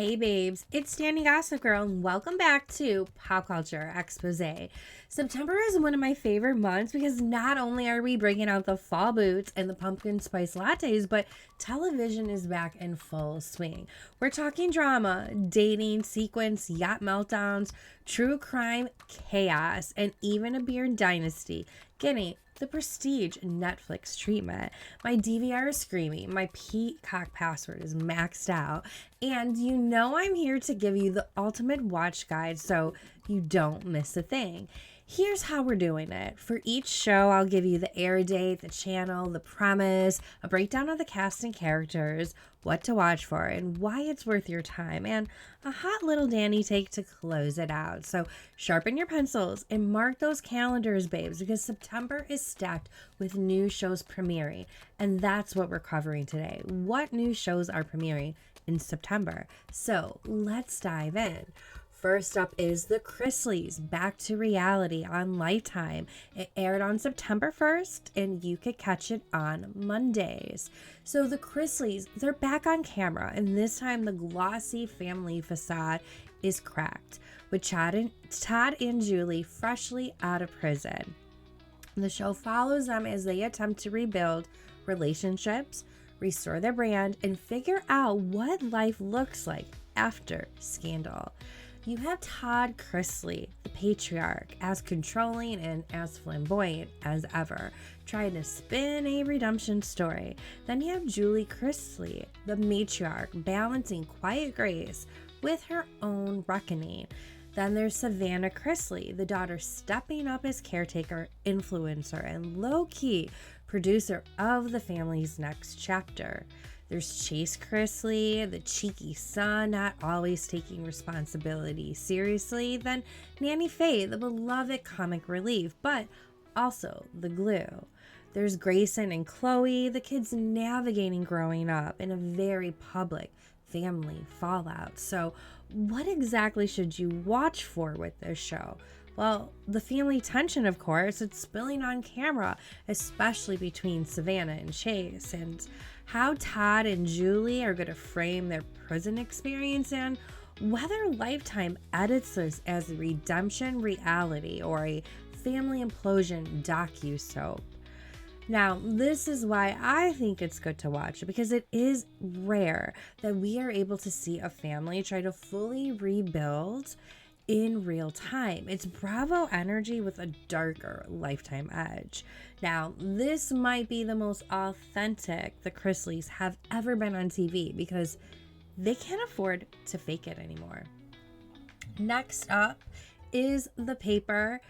Hey babes, it's Dani Gossip Girl and welcome back to Pop Culture Expose. September is one of my favorite months because not only are we bringing out the fall boots and the pumpkin spice lattes, but television is back in full swing. We're talking drama, dating, sequence, yacht meltdowns, true crime, chaos, and even a beer dynasty getting the prestige Netflix treatment. My DVR is screaming, my Peacock password is maxed out, and you know I'm here to give you the ultimate watch guide so you don't miss a thing. Here's how we're doing it. For each show, I'll give you the air date, the channel, the premise, a breakdown of the cast and characters, what to watch for, and why it's worth your time, and a hot little Dani take to close it out. So sharpen your pencils and mark those calendars, babes, because September is stacked with new shows premiering, and that's what we're covering today. What new shows are premiering in September? So let's dive in. First up is the Chrisleys, back to reality on Lifetime. It aired on September 1st, and you could catch it on Mondays. So the Chrisleys, they're back on camera, and this time the glossy family facade is cracked, with Todd and Julie freshly out of prison. The show follows them as they attempt to rebuild relationships, restore their brand, and figure out what life looks like after scandal. You have Todd Chrisley, the patriarch, as controlling and as flamboyant as ever, trying to spin a redemption story. Then you have Julie Chrisley, the matriarch, balancing quiet grace with her own reckoning. Then there's Savannah Chrisley, the daughter, stepping up as caretaker, influencer, and low-key producer of the family's next chapter. There's Chase Chrisley, the cheeky son, not always taking responsibility seriously. Then Nanny Faye, the beloved comic relief, but also the glue. There's Grayson and Chloe, the kids navigating growing up in a very public family fallout. So what exactly should you watch for with this show? Well, the family tension, of course, it's spilling on camera, especially between Savannah and Chase, and how Todd and Julie are going to frame their prison experience, and whether Lifetime edits this as a redemption reality or a family implosion docu-soap. Now, this is why I think it's good to watch, because it is rare that we are able to see a family try to fully rebuild in real time. It's Bravo energy with a darker Lifetime edge. Now, this might be the most authentic the Chrisleys have ever been on TV because they can't afford to fake it anymore. Next up is The Paper,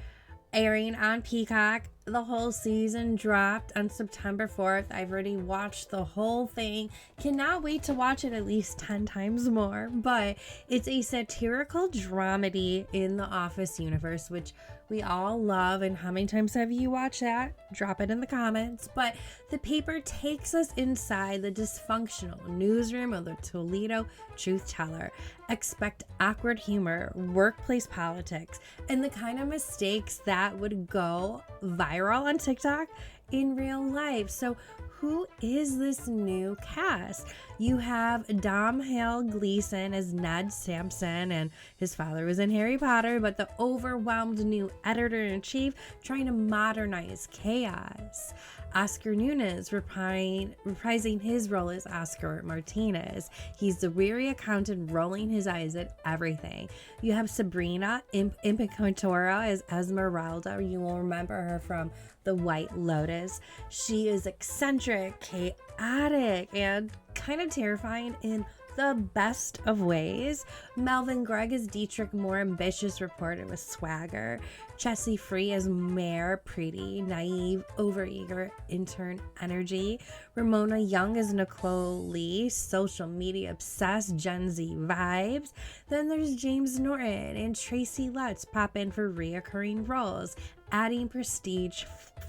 airing on Peacock. The whole season dropped on September 4th. I've already watched the whole thing. Cannot wait to watch it at least 10 times more. But it's a satirical dramedy in the Office universe, which we all love. And how many times have you watched that? Drop it in the comments. But The Paper takes us inside the dysfunctional newsroom of the Toledo truth teller. Expect awkward humor, workplace politics, and the kind of mistakes that would go viral on TikTok in real life. So who is this new cast? You have Domhnall Gleeson as Ned Sampson, and his father was in Harry Potter, but the overwhelmed new editor-in-chief trying to modernize chaos. Oscar Nunes reprising his role as Oscar Martinez. He's the weary accountant rolling his eyes at everything. You have Sabrina Imperatora as Esmeralda. You will remember her from The White Lotus. She is eccentric, chaotic, and kind of terrifying in the best of ways. Melvin Gregg as Dietrich, more ambitious reporter with swagger. Chessie Free as Mare, pretty, naive, overeager, intern energy. Ramona Young as Nicole Lee, social media obsessed, Gen Z vibes. Then there's James Norton and Tracy Letts pop in for reoccurring roles, adding prestige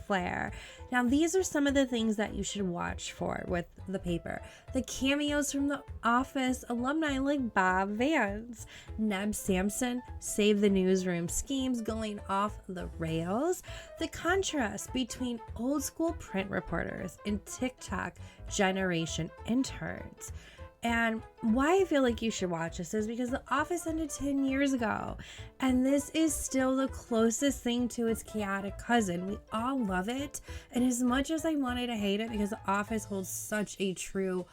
flair. Now, these are some of the things that you should watch for with The Paper. The cameos from The Office alumni like Bob Vance, Neb Sampson, save the newsroom schemes going off the rails. The contrast between old school print reporters and TikTok generation interns. And why I feel like you should watch this is because The Office ended 10 years ago. And this is still the closest thing to its chaotic cousin. We all love it. And as much as I wanted to hate it because The Office holds such a true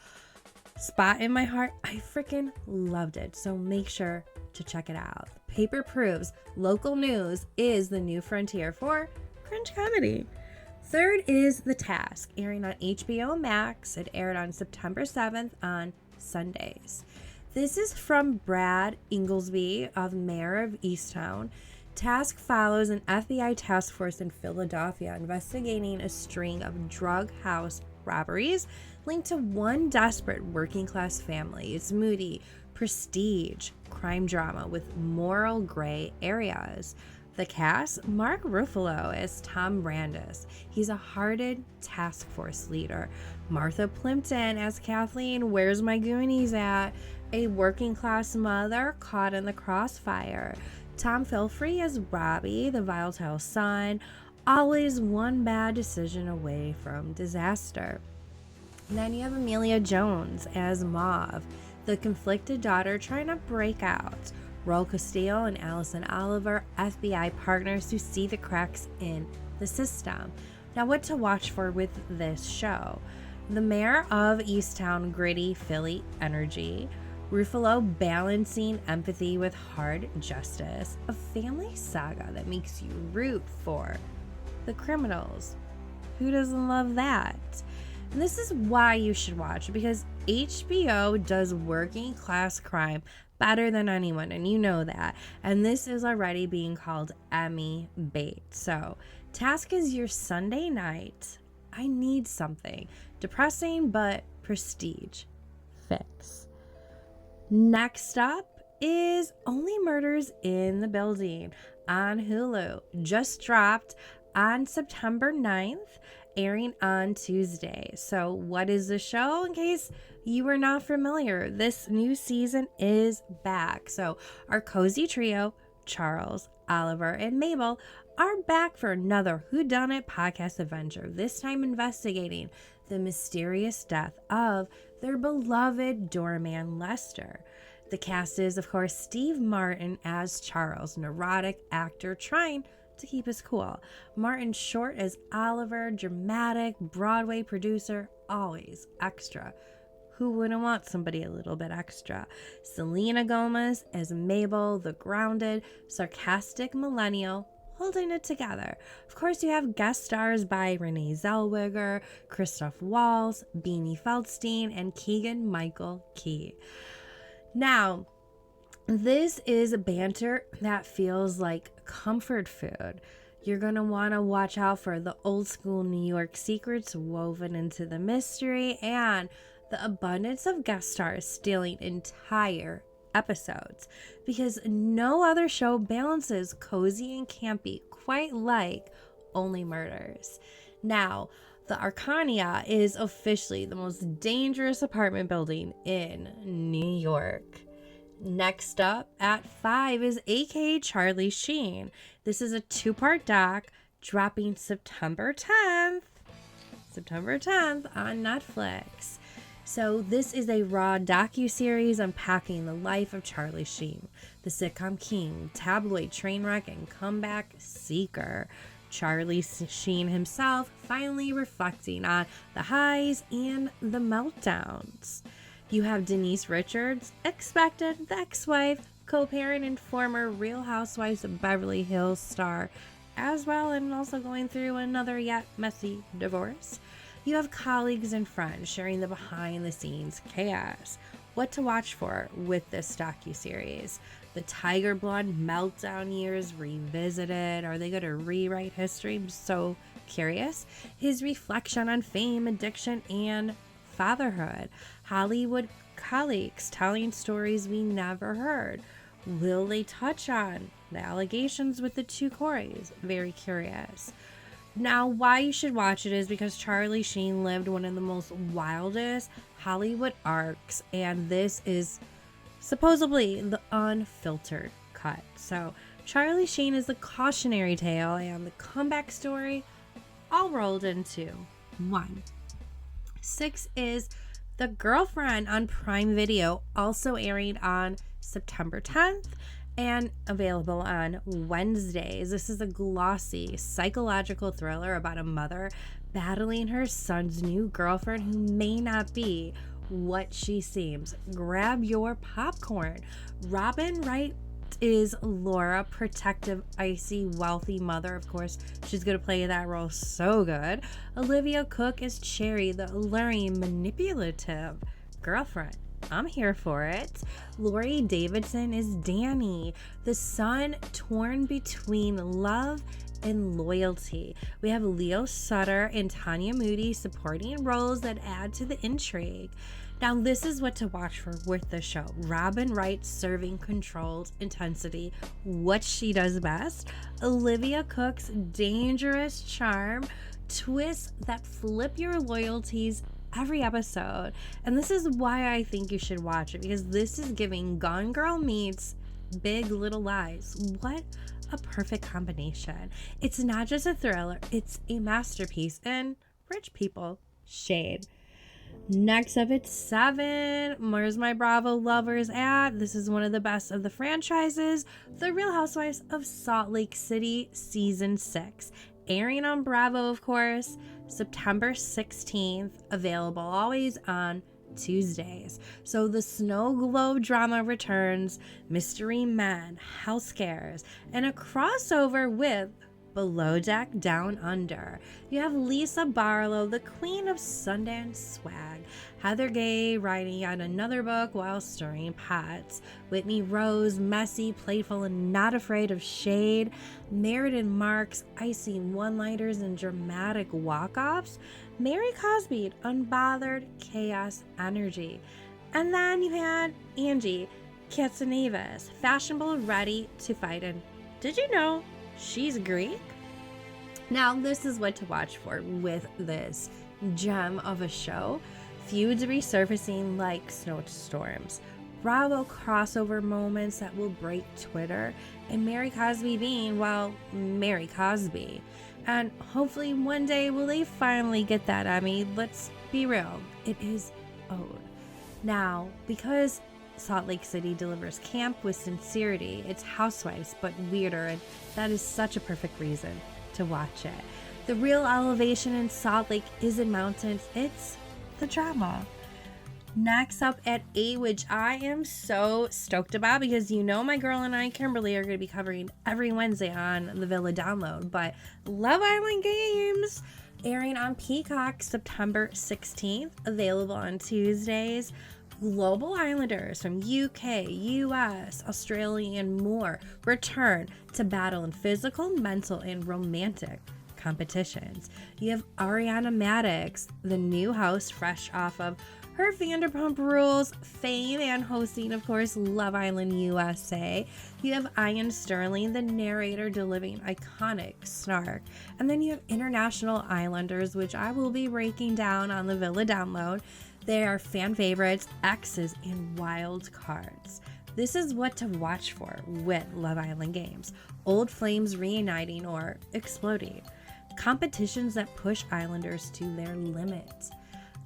spot in my heart, I freaking loved it. So make sure to check it out. Paper proves local news is the new frontier for cringe comedy. Third is The Task, airing on HBO Max. It aired on September 7th on Sundays. This is from Brad Inglesby, of Mayor of Easttown. Task follows an FBI task force in Philadelphia investigating a string of drug house robberies linked to one desperate working class family. It's moody, prestige, crime drama with moral gray areas. The cast: Mark Ruffalo as Tom Brandis. He's a hardened task force leader. Martha Plimpton as Kathleen, where's my Goonies at? A working class mother caught in the crossfire. Tom Filfrey as Robbie, the volatile son, always one bad decision away from disaster. And then you have Amelia Jones as Mauve, the conflicted daughter trying to break out. Roel Castillo and Allison Oliver, FBI partners who see the cracks in the system. Now, what to watch for with this show? The Mayor of Easttown, gritty Philly energy. Ruffalo balancing empathy with hard justice. A family saga that makes you root for the criminals. Who doesn't love that? And this is why you should watch, because HBO does working class crime better than anyone, and you know that. And this is already being called Emmy bait. So Task is your Sunday night. I need something depressing but prestige fix. Next up is Only Murders in the Building on Hulu. Just dropped on September 9th, airing on Tuesday. So what is the show? In case you were not familiar, this new season is back. So our cozy trio, Charles, Oliver, and Mabel, are back for another whodunit podcast adventure, this time investigating the mysterious death of their beloved doorman Lester. The cast is, of course, Steve Martin as Charles, neurotic actor trying to keep his cool. Martin Short as Oliver, dramatic Broadway producer, always extra. Who wouldn't want somebody a little bit extra? Selena Gomez as Mabel, the grounded, sarcastic millennial, holding it together. Of course, you have guest stars by Renee Zellweger, Christoph Waltz, Beanie Feldstein, and Keegan-Michael Key. Now, this is banter that feels like comfort food. You're going to want to watch out for the old school New York secrets woven into the mystery and the abundance of guest stars stealing entire episodes, because no other show balances cozy and campy quite like Only Murders. Now, the Arcania is officially the most dangerous apartment building in New York. Next up at 5 is AKA Charlie Sheen. This is a 2-part doc dropping September 10th on Netflix. So this is a raw docuseries unpacking the life of Charlie Sheen, the sitcom king, tabloid train wreck, and comeback seeker. Charlie Sheen himself finally reflecting on the highs and the meltdowns. You have Denise Richards, expected, the ex-wife, co-parent, and former Real Housewives of Beverly Hills star, as well, and also going through another yet messy divorce. You have colleagues and friends sharing the behind-the-scenes chaos. What to watch for with this docuseries? The Tiger Blood meltdown years revisited. Are they going to rewrite history? I'm so curious. His reflection on fame, addiction, and fatherhood. Hollywood colleagues telling stories we never heard. Will they touch on the allegations with the two Coreys? Very curious. Now, why you should watch it is because Charlie Sheen lived one of the most wildest Hollywood arcs, and this is supposedly the unfiltered cut. So Charlie Sheen is the cautionary tale and the comeback story all rolled into one. 6 is The Girlfriend on Prime Video, also airing on September 10th and available on Wednesdays. This is a glossy psychological thriller about a mother battling her son's new girlfriend who may not be what she seems. Grab your popcorn. Robin Wright is Laura, protective, icy, wealthy mother. Of course, she's going to play that role so good. Olivia Cooke is Cherry, the alluring, manipulative girlfriend. I'm here for it. Laurie Davidson is Dani, the son torn between love and loyalty. We have Leo Sutter and Tanya Moody supporting roles that add to the intrigue. Now, this is what to watch for with the show. Robin Wright serving controlled intensity, what she does best. Olivia Cooke's dangerous charm, twists that flip your loyalties every episode. And this is why I think you should watch it, because this is giving Gone Girl meets Big Little Lies. What a perfect combination. It's not just a thriller, it's a masterpiece in rich people shade. Next up at 7, where's my Bravo lovers at? This is one of the best of the franchises, The Real Housewives of Salt Lake City Season 6. Airing on Bravo, of course, September 16th, available always on Tuesdays. So the snow globe drama returns, mystery men, house scares, and a crossover with Below Deck Down Under. You have Lisa Barlow, the queen of Sundance swag. Heather Gay writing on another book while stirring pots. Whitney Rose, messy, playful, and not afraid of shade. Meredith Marks, icy one-liners and dramatic walk-offs. Mary Cosby, unbothered chaos energy. And then you had Angie Katsanevis, fashionable, ready to fight. And did you know she's Greek? Now, this is what to watch for with this gem of a show. Feuds resurfacing like snowstorms. Bravo crossover moments that will break Twitter. And Mary Cosby being, well, Mary Cosby. And hopefully one day will they finally get that Emmy. Let's be real, it is owed. Now, because Salt Lake City delivers camp with sincerity, it's Housewives but weirder, and that is such a perfect reason to watch it. The real elevation in Salt Lake isn't mountains, it's the drama. Next up at 8, which I am so stoked about, because you know my girl and I, Kimberly, are going to be covering every Wednesday on the Villa Download, but Love Island Games, airing on Peacock September 16th, available on Tuesdays. Global Islanders from UK, US, Australia, and more return to battle in physical, mental, and romantic competitions. You have Ariana Madix, the new host fresh off of her Vanderpump Rules fame and hosting, of course, Love Island USA. You have Ian Sterling, the narrator, delivering iconic snark. And then you have International Islanders, which I will be breaking down on the Villa Download. They are fan favorites, exes, and wild cards. This is what to watch for with Love Island Games. Old flames reuniting or exploding. Competitions that push Islanders to their limits.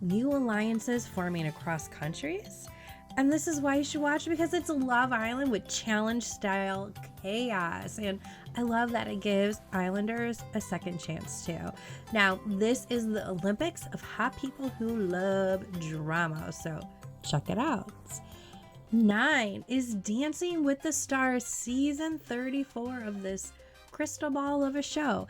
New alliances forming across countries. And this is why you should watch it, because it's Love Island with challenge-style chaos. And I love that it gives Islanders a second chance too. Now, this is the Olympics of hot people who love drama, so check it out. 9 is Dancing with the Stars Season 34 of this crystal ball of a show,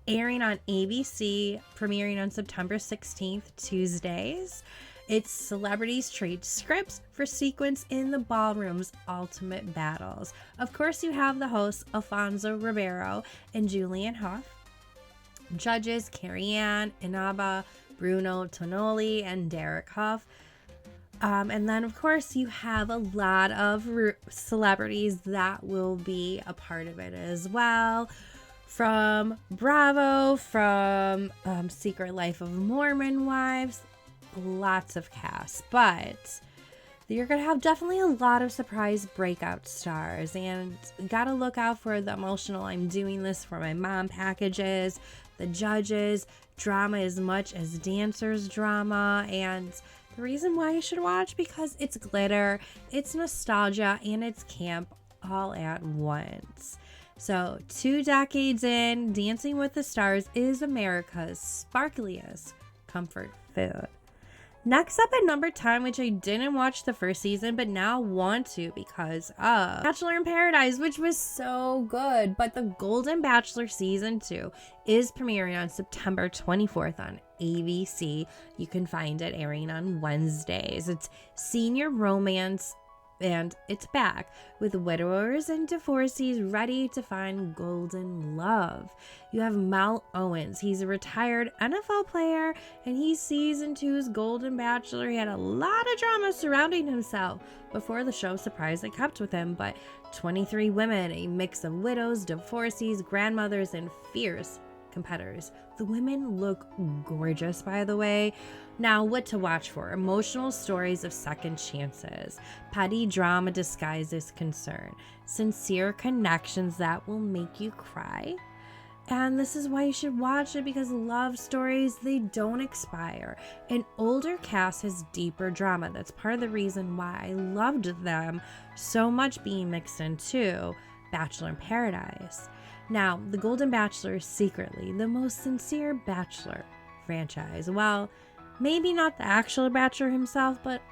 airing on ABC, premiering on September 16th, Tuesdays. It's celebrities trade scripts for sequence in the ballroom's ultimate battles. Of course, you have the hosts Alfonso Ribeiro and Julian Hough. Judges Carrie Ann, Inaba, Bruno Tonoli, and Derek Hough. And then, of course, you have a lot of celebrities that will be a part of it as well. From Bravo, from Secret Life of Mormon Wives, lots of cast, but you're gonna have definitely a lot of surprise breakout stars, and gotta look out for the emotional I'm doing this for my mom packages, the judges, drama as much as dancers drama, and The reason why you should watch, because it's glitter, it's nostalgia, and it's camp all at once. So 2 decades in, Dancing with the Stars is America's sparkliest comfort food. Next up at number 10, which I didn't watch the first season, but now want to because of Bachelor in Paradise, which was so good. But the Golden Bachelor Season 2 is premiering on September 24th on ABC. You can find it airing on Wednesdays. It's senior romance, and it's back with widowers and divorcees ready to find golden love. You have Mel Owens. He's a retired NFL player, and he's season 2's Golden Bachelor. He had a lot of drama surrounding himself before the show surprisingly kept with him, but 23 women, a mix of widows, divorcees, grandmothers, and fierce competitors. The women look gorgeous, by the way. Now, what to watch for? Emotional stories of second chances, petty drama disguised as concern, sincere connections that will make you cry. And this is why you should watch it, because love stories, they don't expire. An older cast has deeper drama. That's part of the reason why I loved them so much being mixed into Bachelor in Paradise. Now, the Golden Bachelor is secretly the most sincere Bachelor franchise. Well, maybe not the actual Bachelor himself, but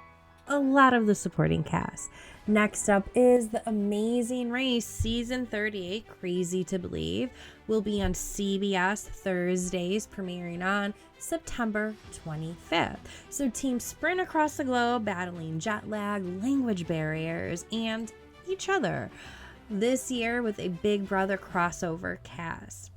a lot of the supporting cast. Next up is the Amazing Race Season 38, Crazy to Believe, will be on CBS Thursdays, premiering on September 25th. So teams sprint across the globe, battling jet lag, language barriers, and each other. This year with a Big Brother crossover cast.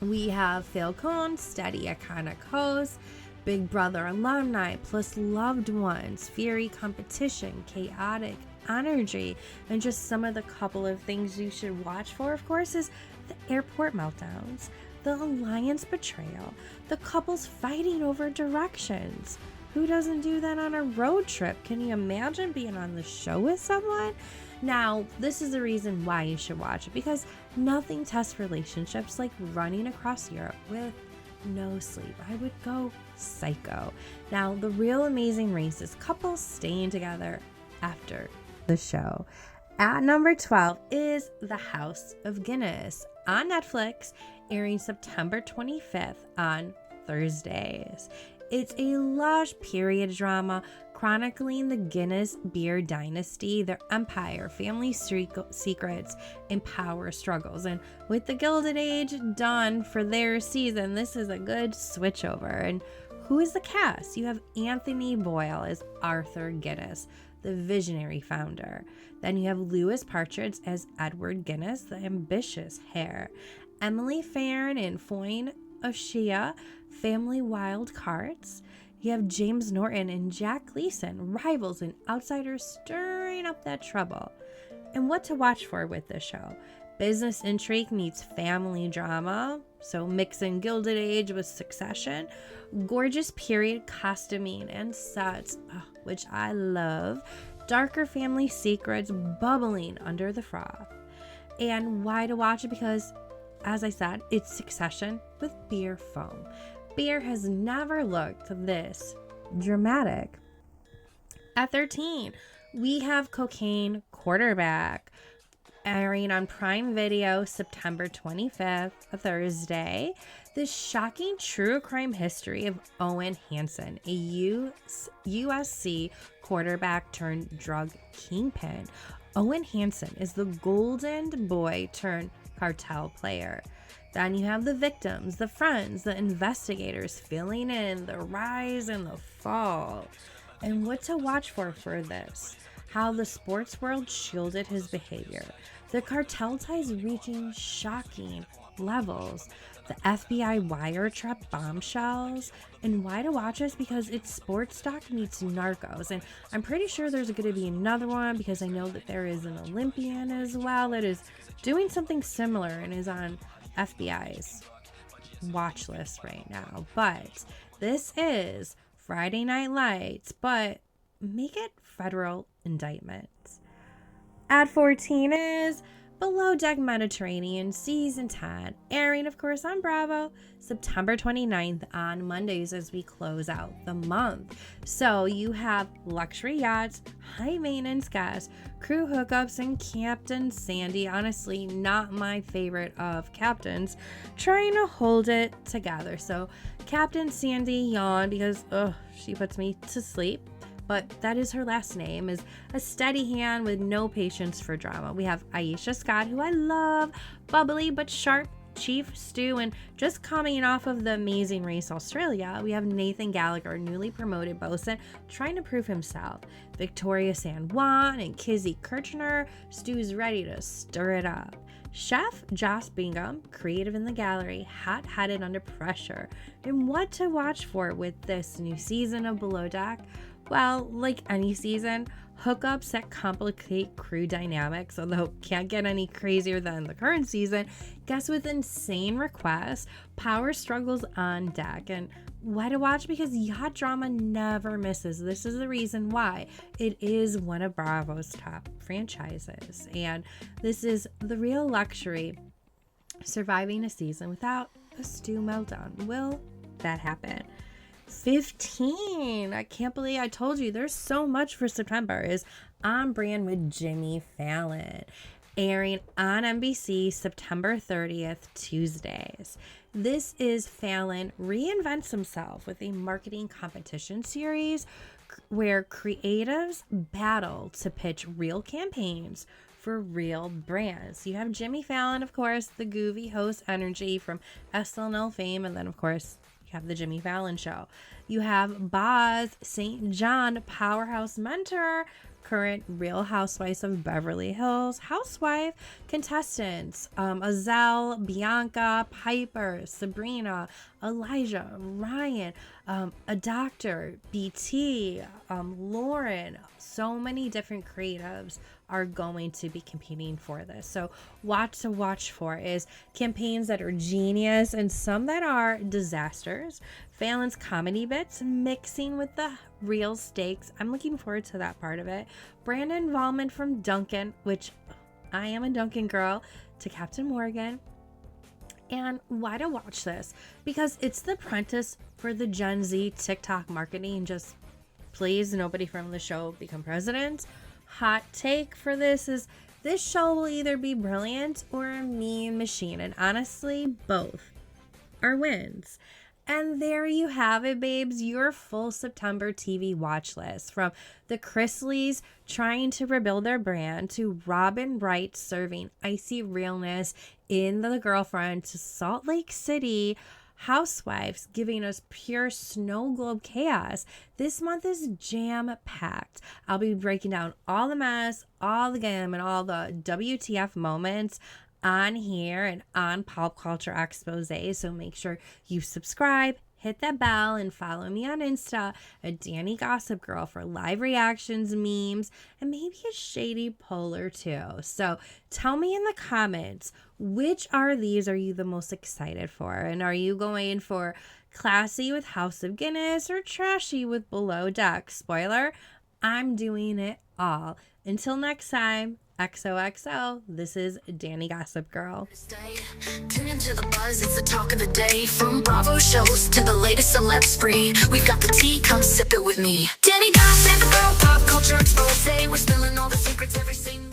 We have Phil Cohn, steady iconic host, Big Brother alumni, plus loved ones, fiery competition, chaotic energy, and just some of the couple of things you should watch for, of course, is the airport meltdowns, the alliance betrayal, the couples fighting over directions. Who doesn't do that on a road trip? Can you imagine being on the show with someone? Now, this is the reason why you should watch it, because nothing tests relationships like running across Europe with no sleep. I would go psycho. Now, the real Amazing Race is couples staying together after the show. At number 12 is The House of Guinness on Netflix, airing September 25th on Thursdays. It's a lush period drama chronicling the Guinness beer dynasty, their empire, family secrets, and power struggles. And with the Gilded Age done for their season, this is a good switchover. And who is the cast? You have Anthony Boyle as Arthur Guinness, the visionary founder. Then you have Lewis Partridge as Edward Guinness, the ambitious heir. Emily Farron and Foyne O'Shea, family wild cards. You have James Norton and Jack Gleason, rivals and outsiders stirring up that trouble. And what to watch for with this show? Business intrigue meets family drama, so mixing Gilded Age with Succession. Gorgeous period costuming and sets, which I love. Darker family secrets bubbling under the froth. And why to watch it? Because, as I said, it's Succession with beer foam. Beer has never looked this dramatic. At 13, we have Cocaine Quarterback, airing on Prime Video September 25th, a Thursday. The shocking true crime history of Owen Hansen, a USC quarterback turned drug kingpin. Owen Hansen is the golden boy turned cartel player. Then you have the victims, the friends, the investigators filling in, the rise and the fall. And what to watch for this? How the sports world shielded his behavior. The cartel ties reaching shocking levels. The FBI wiretrap bombshells. And why to watch this? Because it's sports doc meets Narcos. And I'm pretty sure there's going to be another one, because I know that there is an Olympian as well that is doing something similar and is on FBI's watch list right now. But this is Friday Night Lights, but make it federal indictments. At 14 is Below Deck Mediterranean Season 10, airing of course on Bravo, September 29th on Mondays as we close out the month. So you have luxury yachts, high maintenance guests, crew hookups, and Captain Sandy, honestly not my favorite of captains, trying to hold it together. So Captain Sandy yawn because she puts me to sleep. But that is her last name, is a steady hand with no patience for drama. We have Aisha Scott, who I love, bubbly but sharp, Chief Stew, and just coming off of the Amazing Race Australia, we have Nathan Gallagher, newly promoted bosun, trying to prove himself. Victoria San Juan and Kizzy Kirchner, Stew's ready to stir it up. Chef Joss Bingham, creative in the gallery, hot-headed under pressure. And what to watch for with this new season of Below Deck? Well, like any season, hookups that complicate crew dynamics, although can't get any crazier than the current season, guests with insane requests, power struggles on deck, and why to watch? Because yacht drama never misses. This is the reason why it is one of Bravo's top franchises, and this is the real luxury, surviving a season without a stew meltdown. Will that happen? 15. I can't believe I told you there's so much for September is On Brand with Jimmy Fallon, airing on NBC September 30th, Tuesdays. This is Fallon reinvents himself with a marketing competition series where creatives battle to pitch real campaigns for real brands. You have Jimmy Fallon, of course, the goofy host energy from SNL fame, and then of course you have the Jimmy Fallon Show. You have Boz St. John, powerhouse mentor, current Real Housewives of Beverly Hills housewife contestants, Azelle, Bianca, Piper, Sabrina, Elijah, Ryan, a doctor, BT, Lauren. So many different creatives are going to be competing for this. So what to watch for is campaigns that are genius and some that are disasters. Fallon's comedy bits mixing with the real stakes. I'm looking forward to that part of it. Brand involvement from Duncan, which I am a Duncan girl, to Captain Morgan. And why to watch this? Because it's the apprentice for the Gen Z TikTok marketing. Just please, nobody from the show become president. Hot take for this is this show will either be brilliant or a mean machine. And honestly, both are wins. And there you have it, babes, your full September TV watch list. From the Chrisleys trying to rebuild their brand to Robin Wright serving icy realness in The Girlfriend to Salt Lake City housewives giving us pure snow globe chaos. This month is jam-packed. I'll be breaking down all the mess, all the game, and all the WTF moments on here and on Pop Culture Expose. So make sure you subscribe, hit that bell, and follow me on Insta at Dani Gossip Girl for live reactions, memes, and maybe a shady poll or two. So tell me in the comments, which are you the most excited for? And are you going for classy with House of Guinness or trashy with Below Deck? Spoiler, I'm doing it all. Until next time, XOXO, this is Dani Gossip Girl. Tune into the buzz, it's the talk of the day. From Bravo shows to the latest celeb spree, we've got the tea, come sip it with me. Dani Gossip Girl, Pop Culture Expose. We're spilling all the secrets every single